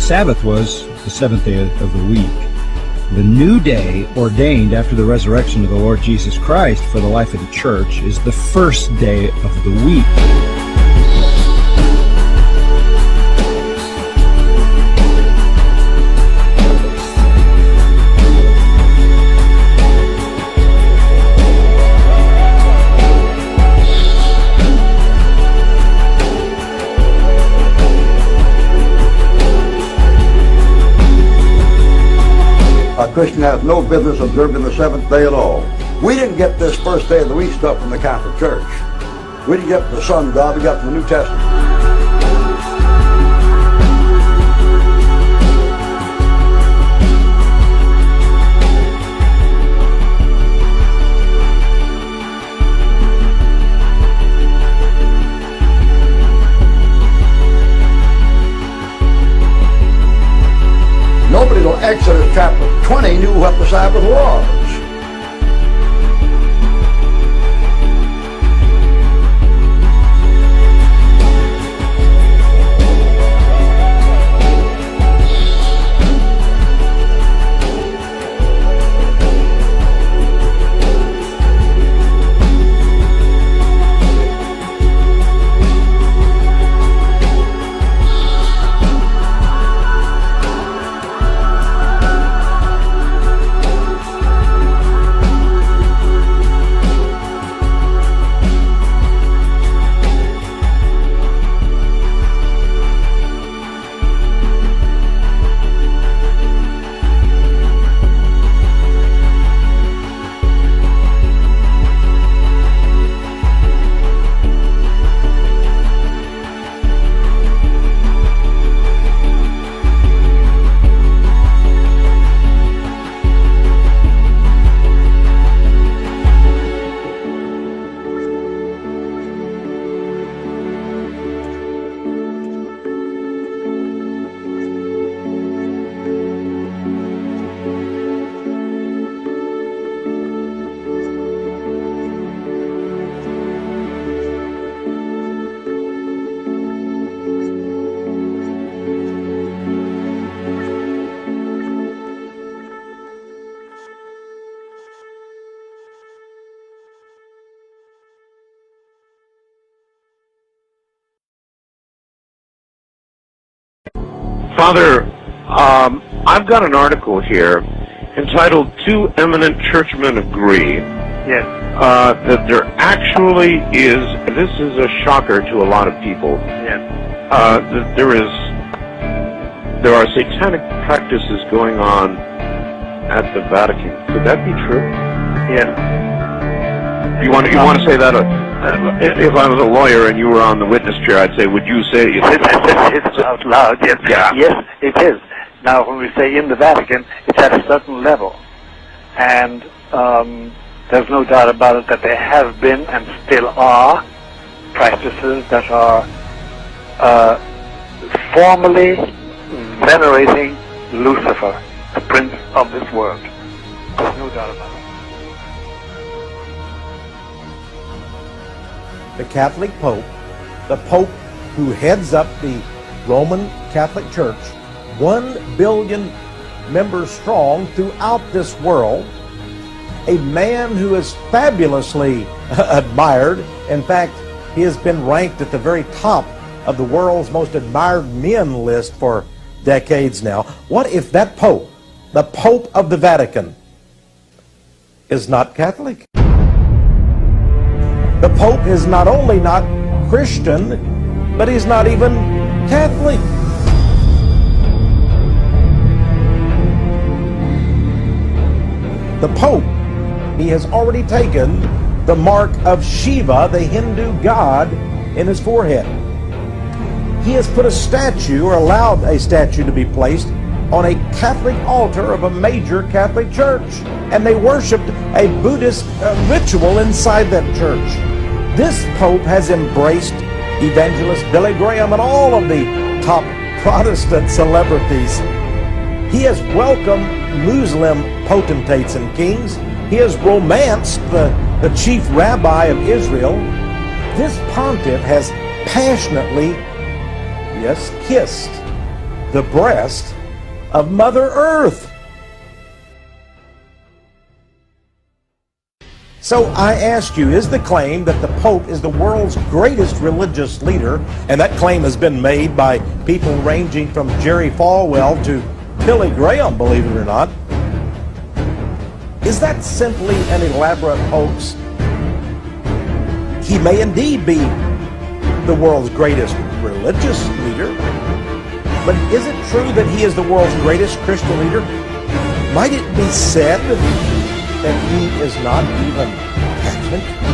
Sabbath was the seventh day of the week. The new day ordained after the resurrection of the Lord Jesus Christ for the life of the church is the first day of the week. A Christian has no business observing the seventh day at all. We didn't get this first day of the week stuff from the Catholic Church. We didn't get from the Son of God, we got from the New Testament. Nobody till Exodus chapter 20 knew what the Sabbath was. Father, I've got an article here entitled "Two Eminent Churchmen Agree." Yes. That there actually is, this is a shocker to a lot of people, Yes. that there are satanic practices going on at the Vatican. Could that be true? Yes. You want to say that? If I was a lawyer and you were on the witness chair, I'd say, would you say It's out loud. Yes. Yeah. Yes, it is. Now, when we say in the Vatican, it's at a certain level, and there's no doubt about it that there have been and still are practices that are formally venerating Lucifer, the prince of this world. There's no doubt about it. The Catholic Pope, the Pope who heads up the Roman Catholic Church, 1 billion members strong throughout this world, a man who is fabulously admired. In fact, he has been ranked at the very top of the world's most admired men list for decades now. What if that Pope, the Pope of the Vatican, is not Catholic? The Pope is not only not Christian, but he's not even Catholic. The Pope, he has already taken the mark of Shiva, the Hindu god, in his forehead. He has put a statue, or allowed a statue to be placed, on a Catholic altar of a major Catholic church. And they worshiped a Buddhist ritual inside that church. This Pope has embraced evangelist Billy Graham and all of the top Protestant celebrities. He has welcomed Muslim potentates and kings. He has romanced the chief rabbi of Israel. This pontiff has passionately, yes, kissed the breast of Mother Earth. So I ask you, is the claim that the Pope is the world's greatest religious leader, and that claim has been made by people ranging from Jerry Falwell to Billy Graham, believe it or not, is that simply an elaborate hoax? He may indeed be the world's greatest religious leader, but is it true that he is the world's greatest Christian leader? Might it be said that he is not even Catholic?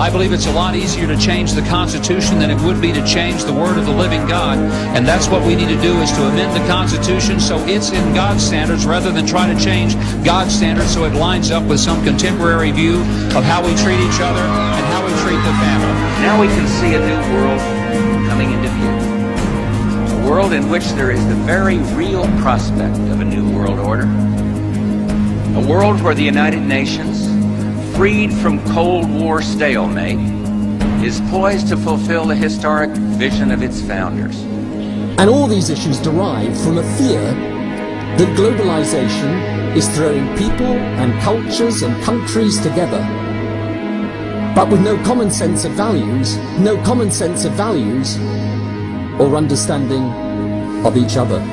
I believe it's a lot easier to change the Constitution than it would be to change the Word of the living God. And that's what we need to do, is to amend the Constitution so it's in God's standards rather than try to change God's standards so it lines up with some contemporary view of how we treat each other and how we treat the family. Now we can see a new world coming into view. A world in which there is the very real prospect of a new world order. A world where the United Nations, freed from Cold War stalemate, is poised to fulfill the historic vision of its founders. And all these issues derive from a fear that globalization is throwing people and cultures and countries together, but with no common sense of values or understanding of each other.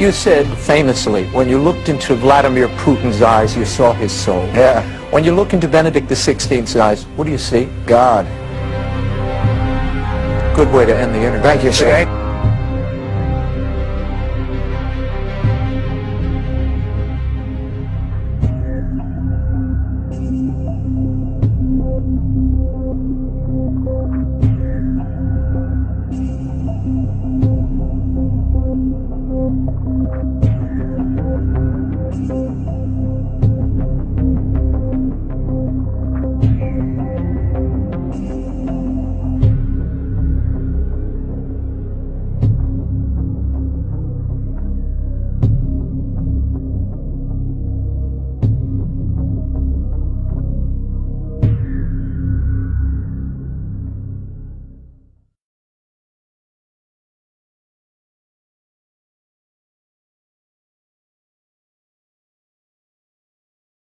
You said famously, when you looked into Vladimir Putin's eyes, you saw his soul. Yeah. When you look into Benedict XVI's eyes, what do you see? God. Good way to end the interview. Thank you, sir.